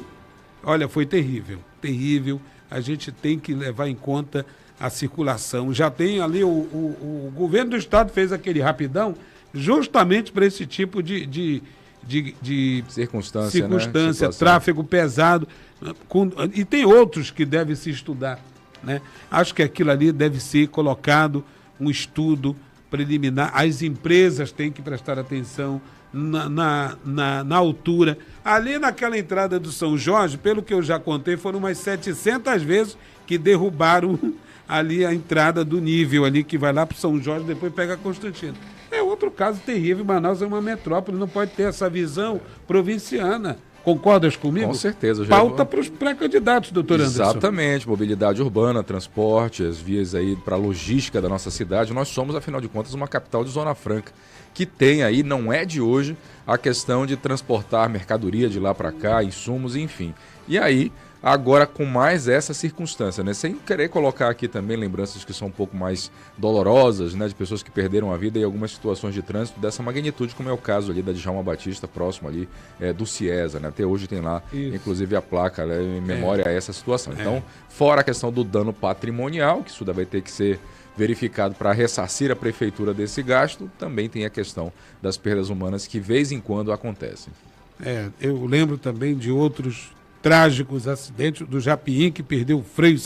Olha, foi terrível, terrível. A gente tem que levar em conta a circulação. Já tem ali, o governo do estado fez aquele rapidão justamente para esse tipo de circunstância, né? Tráfego pesado. E tem outros que devem se estudar, né? Acho que aquilo ali deve ser colocado um estudo preliminar. As empresas têm que prestar atenção na altura. Ali naquela entrada do São Jorge, pelo que eu já contei, foram umas 700 vezes que derrubaram ali a entrada do nível ali, que vai lá para o São Jorge, depois pega a Constantino. É outro caso terrível. Manaus é uma metrópole, não pode ter essa visão provinciana. Concordas comigo? Com certeza. Pauta para os pré-candidatos, doutor Anderson. Exatamente. Mobilidade urbana, transporte, as vias aí para a logística da nossa cidade. Nós somos, afinal de contas, uma capital de Zona Franca, que tem aí, não é de hoje, a questão de transportar mercadoria de lá para cá, insumos, enfim. E aí, agora com mais essa circunstância, né? Sem querer colocar aqui também lembranças que são um pouco mais dolorosas, né? De pessoas que perderam a vida em algumas situações de trânsito dessa magnitude, como é o caso ali da Djalma Batista, próximo ali do Ciesa, né? Até hoje tem lá, inclusive, a placa, né, em memória a essa situação. Então, fora a questão do dano patrimonial, que isso vai ter que ser verificado para ressarcir a prefeitura desse gasto, também tem a questão das perdas humanas que, vez em quando, acontecem. Eu lembro também de outros trágicos acidentes do Japim, que perdeu o freio,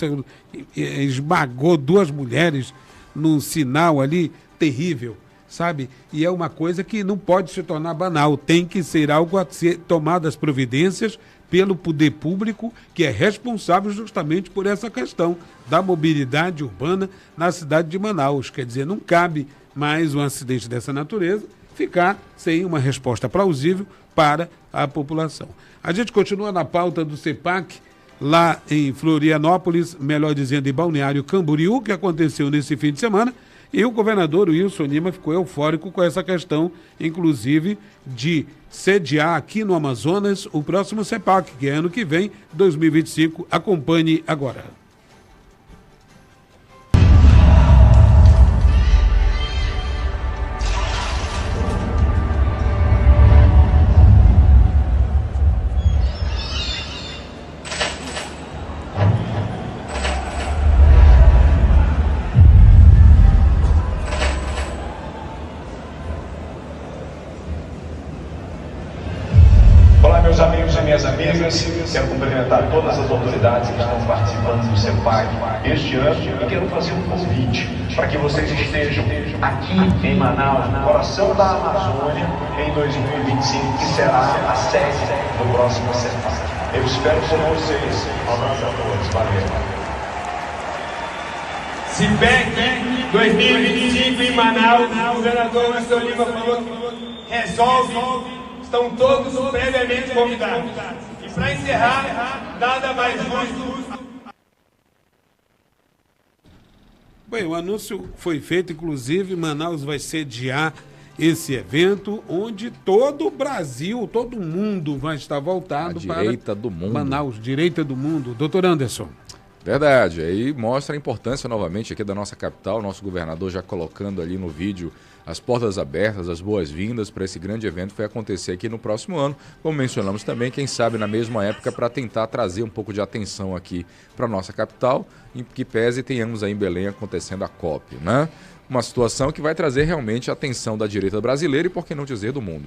esmagou 2 mulheres num sinal ali terrível, sabe? E é uma coisa que não pode se tornar banal, tem que ser algo a ser tomadas providências pelo poder público, que é responsável justamente por essa questão da mobilidade urbana na cidade de Manaus. Quer dizer, não cabe mais um acidente dessa natureza ficar sem uma resposta plausível para a população. A gente continua na pauta do CEPAC, lá em Florianópolis, melhor dizendo, em Balneário Camboriú, que aconteceu nesse fim de semana, E o governador Wilson Lima ficou eufórico com essa questão, inclusive, de sediar aqui no Amazonas o próximo CEPAC, que é ano que vem, 2025. Acompanhe agora. Meus amigos e minhas amigas, quero cumprimentar todas as autoridades que estão participando do CEPAC este ano e quero fazer um convite para que vocês estejam aqui em Manaus, no coração da Amazônia, em 2025, que será a sede do próximo CEPAC. Eu espero por vocês. Um abraço a todos. Valeu. CEPAC 2025 em Manaus, o governador Wilson Lima falou que resolve. Estão todos previamente convidados. E para encerrar, nada mais justo. Bem, o anúncio foi feito, inclusive, Manaus vai sediar esse evento, onde todo o Brasil, todo mundo vai estar voltado para direita do mundo. Manaus, direita do mundo. Doutor Anderson. Verdade, aí mostra a importância novamente aqui da nossa capital, nosso governador já colocando ali no vídeo as portas abertas, as boas-vindas para esse grande evento que vai acontecer aqui no próximo ano, como mencionamos também, quem sabe na mesma época, para tentar trazer um pouco de atenção aqui para a nossa capital, em que pese tenhamos aí em Belém acontecendo a COP, né? Uma situação que vai trazer realmente a atenção da direita brasileira e, por que não dizer, do mundo.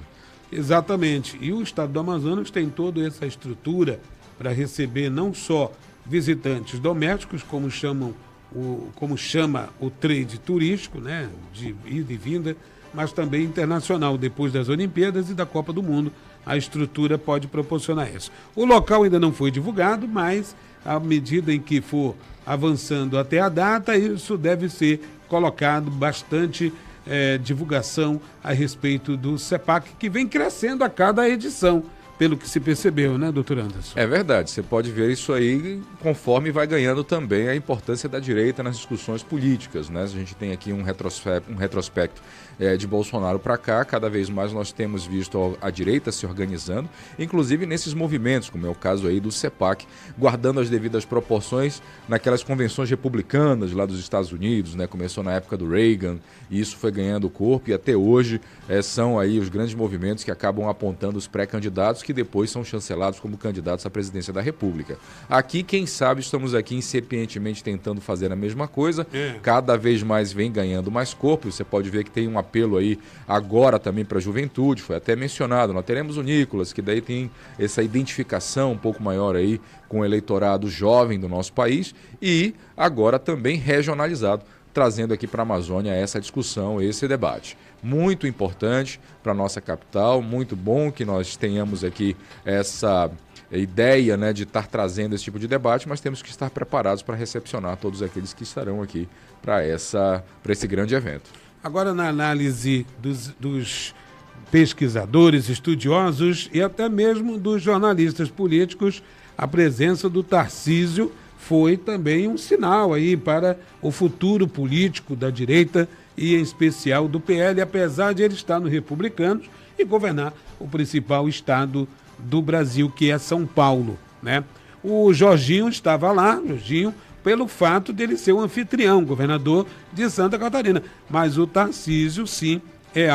Exatamente, e o estado do Amazonas tem toda essa estrutura para receber não só visitantes domésticos, como chama o trade turístico, né, de ida e vinda, mas também internacional, depois das Olimpíadas e da Copa do Mundo, a estrutura pode proporcionar isso. O local ainda não foi divulgado, mas à medida em que for avançando até a data, isso deve ser colocado bastante divulgação a respeito do CEPAC, que vem crescendo a cada edição. Pelo que se percebeu, né, doutor Anderson? É verdade, você pode ver isso aí conforme vai ganhando também a importância da direita nas discussões políticas, né? A gente tem aqui um retrospecto de Bolsonaro para cá, cada vez mais nós temos visto a direita se organizando, inclusive nesses movimentos, como é o caso aí do CEPAC, guardando as devidas proporções naquelas convenções republicanas lá dos Estados Unidos, né? Começou na época do Reagan e isso foi ganhando corpo e até hoje são aí os grandes movimentos que acabam apontando os pré-candidatos que depois são chancelados como candidatos à presidência da República. Aqui, quem sabe, estamos aqui incipientemente tentando fazer a mesma coisa, cada vez mais vem ganhando mais corpo, você pode ver que tem um apelo aí agora também para a juventude, foi até mencionado, nós teremos o Nicolas, que daí tem essa identificação um pouco maior aí com o eleitorado jovem do nosso país e agora também regionalizado, trazendo aqui para a Amazônia essa discussão, esse debate. Muito importante para a nossa capital, muito bom que nós tenhamos aqui essa ideia, né, de estar trazendo esse tipo de debate, mas temos que estar preparados para recepcionar todos aqueles que estarão aqui para esse grande evento. Agora, na análise dos pesquisadores, estudiosos e até mesmo dos jornalistas políticos, a presença do Tarcísio foi também um sinal aí para o futuro político da direita e em especial do PL, apesar de ele estar no Republicanos e governar o principal estado do Brasil, que é São Paulo, né? O Jorginho estava lá, pelo fato de ele ser o anfitrião, governador de Santa Catarina, mas o Tarcísio, sim, é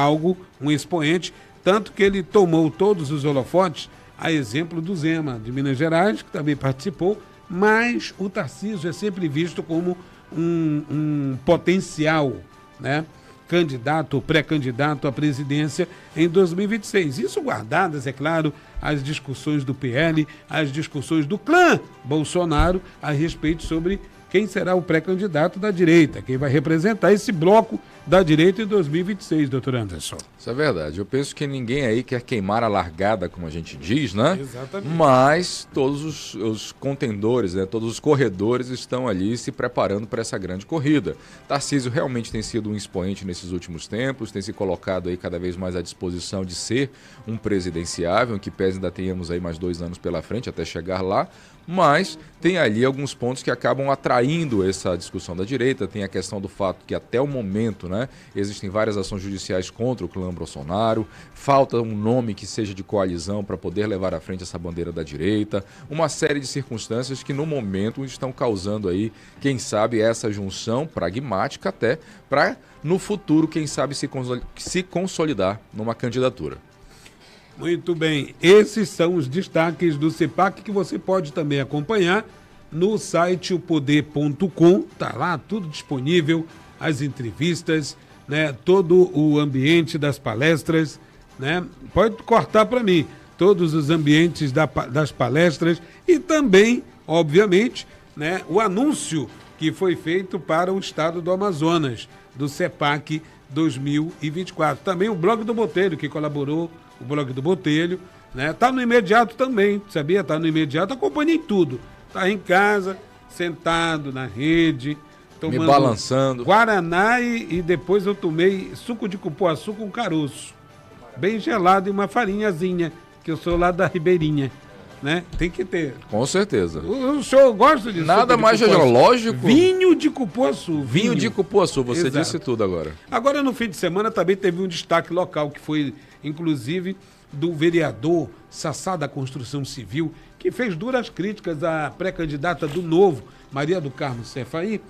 um expoente, tanto que ele tomou todos os holofotes, a exemplo do Zema, de Minas Gerais, que também participou, mas o Tarcísio é sempre visto como um potencial, né, candidato ou pré-candidato à presidência em 2026. Isso guardadas, é claro, as discussões do PL, as discussões do clã Bolsonaro a respeito sobre quem será o pré-candidato da direita, quem vai representar esse bloco da direita em 2026, doutor Anderson. Isso é verdade. Eu penso que ninguém aí quer queimar a largada, como a gente diz, né? Exatamente. Mas todos os contendores, né, todos os corredores estão ali se preparando para essa grande corrida. Tarcísio realmente tem sido um expoente nesses últimos tempos, tem se colocado aí cada vez mais à disposição de ser um presidenciável, em que pese ainda tenhamos aí mais 2 anos pela frente até chegar lá, mas tem ali alguns pontos que acabam atraindo essa discussão da direita. Tem a questão do fato que até o momento, né, existem várias ações judiciais contra o clã Bolsonaro, falta um nome que seja de coalizão para poder levar à frente essa bandeira da direita, uma série de circunstâncias que no momento estão causando aí, quem sabe, essa junção pragmática até para no futuro, quem sabe, se consolidar numa candidatura. Muito bem, esses são os destaques do CEPAC que você pode também acompanhar no site opoder.com, tá lá tudo disponível, as entrevistas, né, todo o ambiente das palestras, né, pode cortar para mim, todos os ambientes das palestras e também, obviamente, né, o anúncio que foi feito para o estado do Amazonas, do CEPAC 2024. Também o Blog do Botelho, que colaborou, o Blog do Botelho, né? Tá no imediato também, sabia? Tá no imediato, acompanhei tudo. Tá em casa, sentado na rede, tomando me balançando guaraná e depois eu tomei suco de cupuaçu com caroço. Bem gelado e uma farinhazinha, que eu sou lá da Ribeirinha, né? Tem que ter. Com certeza. O senhor gosta de nada mais geológico. Vinho de cupuaçu. Vinho de cupuaçu, você Exato. disse tudo agora. Agora, no fim de semana, também teve um destaque local, que foi, inclusive, do vereador Sassá da Construção Civil, que fez duras críticas à pré-candidata do Novo, Maria do Carmo Cefaí,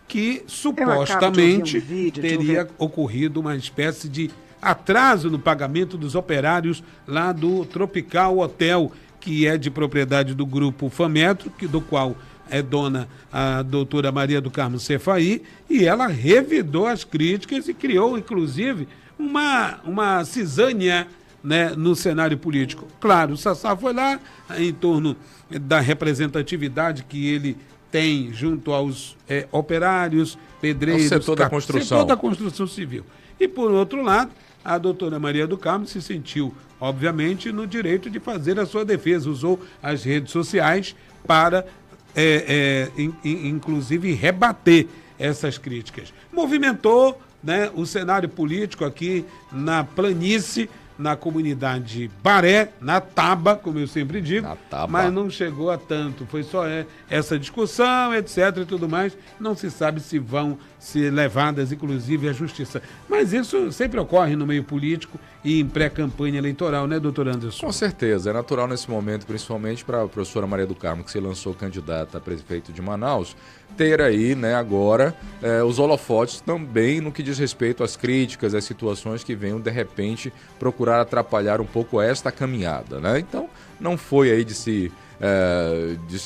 que supostamente teria ocorrido uma espécie de atraso no pagamento dos operários lá do Tropical Hotel, que é de propriedade do grupo Fametro, do qual é dona a doutora Maria do Carmo Cefaí, e ela revidou as críticas e criou, inclusive, uma cisânia, né, no cenário político. Claro, o Sassá foi lá em torno da representatividade que ele tem junto aos operários, pedreiros, setor da construção. Setor da construção civil. E, por outro lado, a doutora Maria do Carmo se sentiu, obviamente, no direito de fazer a sua defesa. Usou as redes sociais para, inclusive, rebater essas críticas. Movimentou, né, o cenário político aqui na planície, na comunidade Baré, na Taba, como eu sempre digo, mas não chegou a tanto. Foi só essa discussão, etc. e tudo mais. Não se sabe se vão ser levadas, inclusive, à justiça. Mas isso sempre ocorre no meio político e em pré-campanha eleitoral, né, doutor Anderson? Com certeza. É natural nesse momento, principalmente para a professora Maria do Carmo, que se lançou candidata a prefeito de Manaus, ter aí, né, agora os holofotes também no que diz respeito às críticas, às situações que venham, de repente, procurar atrapalhar um pouco esta caminhada, né? Então, não foi aí de se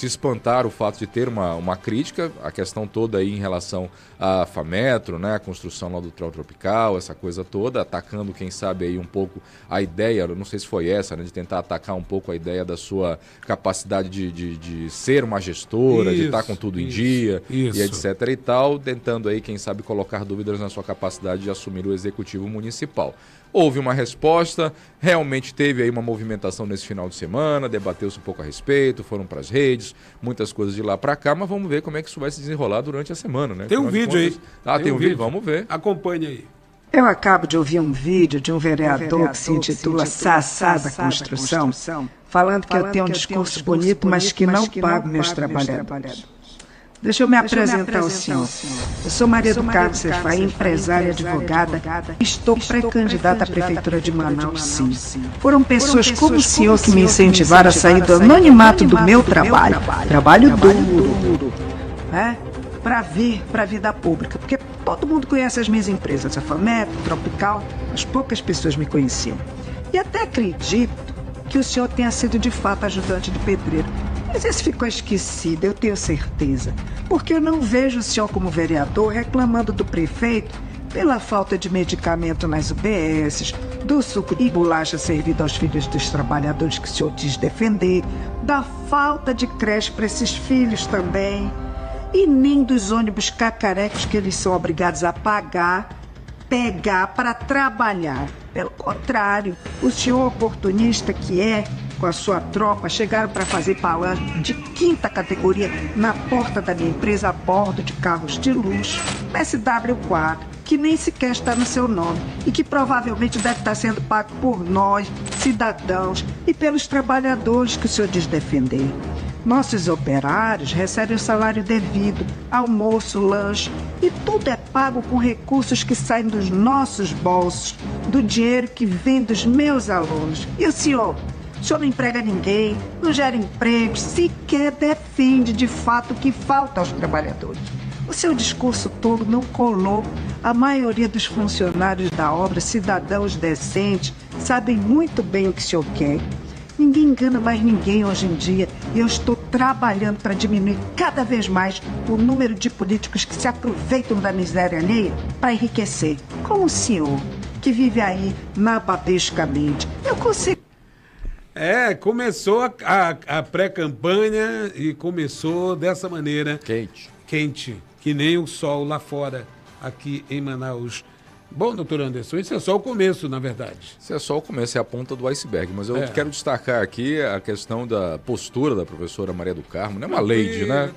espantar o fato de ter uma crítica, a questão toda aí em relação à Fametro, né, a construção lá do Hotel Tropical, essa coisa toda, atacando, quem sabe, aí um pouco a ideia, não sei se foi essa, né, de tentar atacar um pouco a ideia da sua capacidade de ser uma gestora, de estar com tudo em dia, e etc e tal, tentando aí, quem sabe, colocar dúvidas na sua capacidade de assumir o executivo municipal. Houve uma resposta, realmente teve aí uma movimentação nesse final de semana, debateu-se um pouco a respeito, foram para as redes, muitas coisas de lá para cá, mas vamos ver como é que isso vai se desenrolar durante a semana, né? Tem um vídeo aí. Tem um vídeo, vamos ver. Acompanhe aí. Eu acabo de ouvir um vídeo de um vereador que se intitula Sassá da Construção, falando que eu tenho um discurso bonito, mas que não pago meus trabalhadores. Deixa eu me apresentar ao senhor. Eu sou Maria do Carmo Cefaí, empresária e advogada. Estou pré-candidata à Prefeitura de Manaus, sim. Foram pessoas como o senhor que me incentivaram a sair do anonimato do meu trabalho. Trabalho duro, né? Para vir para a vida pública. Porque todo mundo conhece as minhas empresas, a Fametro, Tropical, mas poucas pessoas me conheciam. E até acredito que o senhor tenha sido de fato ajudante de pedreiro. Mas esse ficou esquecido, eu tenho certeza. Porque eu não vejo o senhor como vereador reclamando do prefeito pela falta de medicamento nas UBSs, do suco de bolacha servido aos filhos dos trabalhadores que o senhor diz defender, da falta de creche para esses filhos também, e nem dos ônibus cacarecos que eles são obrigados a pegar para trabalhar. Pelo contrário, o senhor oportunista que é, com a sua tropa, chegaram para fazer palanque de 5ª categoria na porta da minha empresa a bordo de carros de luxo, SW4, que nem sequer está no seu nome e que provavelmente deve estar sendo pago por nós, cidadãos, e pelos trabalhadores que o senhor diz defender. Nossos operários recebem o salário devido, almoço, lanche, e tudo é pago com recursos que saem dos nossos bolsos, do dinheiro que vem dos meus alunos. E o senhor? O senhor não emprega ninguém, não gera empregos, sequer defende de fato o que falta aos trabalhadores. O seu discurso todo não colou. A maioria dos funcionários da obra, cidadãos decentes, sabem muito bem o que o senhor quer. Ninguém engana mais ninguém hoje em dia e eu estou trabalhando para diminuir cada vez mais o número de políticos que se aproveitam da miséria alheia para enriquecer. Como o senhor, que vive aí nababescamente. Eu consigo... Começou a pré-campanha e começou dessa maneira. Quente, que nem o sol lá fora, aqui em Manaus. Bom, doutor Anderson, isso é só o começo, na verdade. Isso é só o começo, é a ponta do iceberg. Mas eu quero destacar aqui a questão da postura da professora Maria do Carmo. Não é uma lady, né?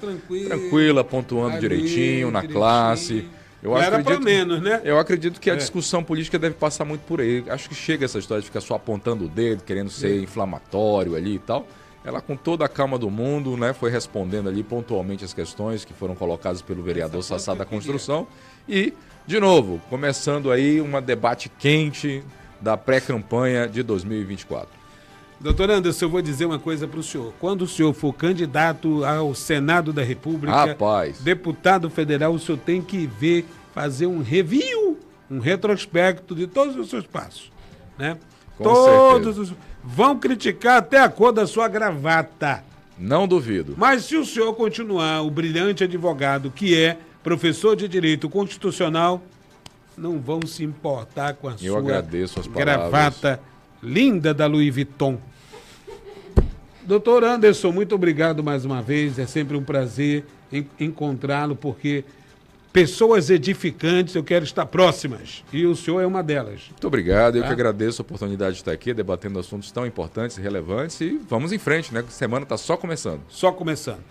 Tranquila, pontuando direitinho, na classe. Não era pra menos, né? Eu acredito que a discussão política deve passar muito por aí. Acho que chega essa história de ficar só apontando o dedo, querendo ser inflamatório ali e tal. Ela, com toda a calma do mundo, né, foi respondendo ali pontualmente as questões que foram colocadas pelo vereador Sassá da Construção. E, de novo, começando aí um debate quente da pré-campanha de 2024. Doutor Anderson, eu vou dizer uma coisa para o senhor. Quando o senhor for candidato ao Senado da República, deputado federal, o senhor tem que fazer um review, um retrospecto de todos os seus passos, né? Todos vão criticar até a cor da sua gravata. Não duvido. Mas se o senhor continuar o brilhante advogado que é, professor de Direito Constitucional, não vão se importar com a sua agradeço as gravata linda da Louis Vuitton. Doutor Anderson, muito obrigado mais uma vez. É sempre um prazer encontrá-lo, porque pessoas edificantes eu quero estar próximas. E o senhor é uma delas. Muito obrigado. Eu que agradeço a oportunidade de estar aqui debatendo assuntos tão importantes e relevantes. E vamos em frente, né? A semana está só começando. Só começando.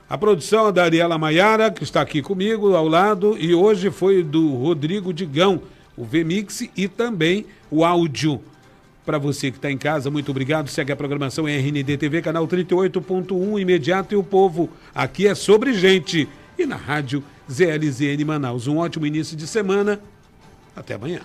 A produção é da Ariela Maiara, que está aqui comigo, ao lado. E hoje foi do Rodrigo Digão, o VMix e também o áudio. Para você que está em casa, muito obrigado. Segue a programação RND TV, canal 38.1, Imediato e o Povo. Aqui é sobre gente. E na rádio ZLZN Manaus. Um ótimo início de semana. Até amanhã.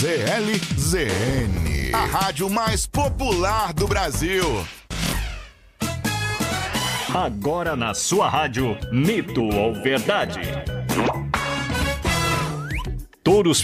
ZLZN, a rádio mais popular do Brasil. Agora na sua rádio, Mito ou Verdade. Touros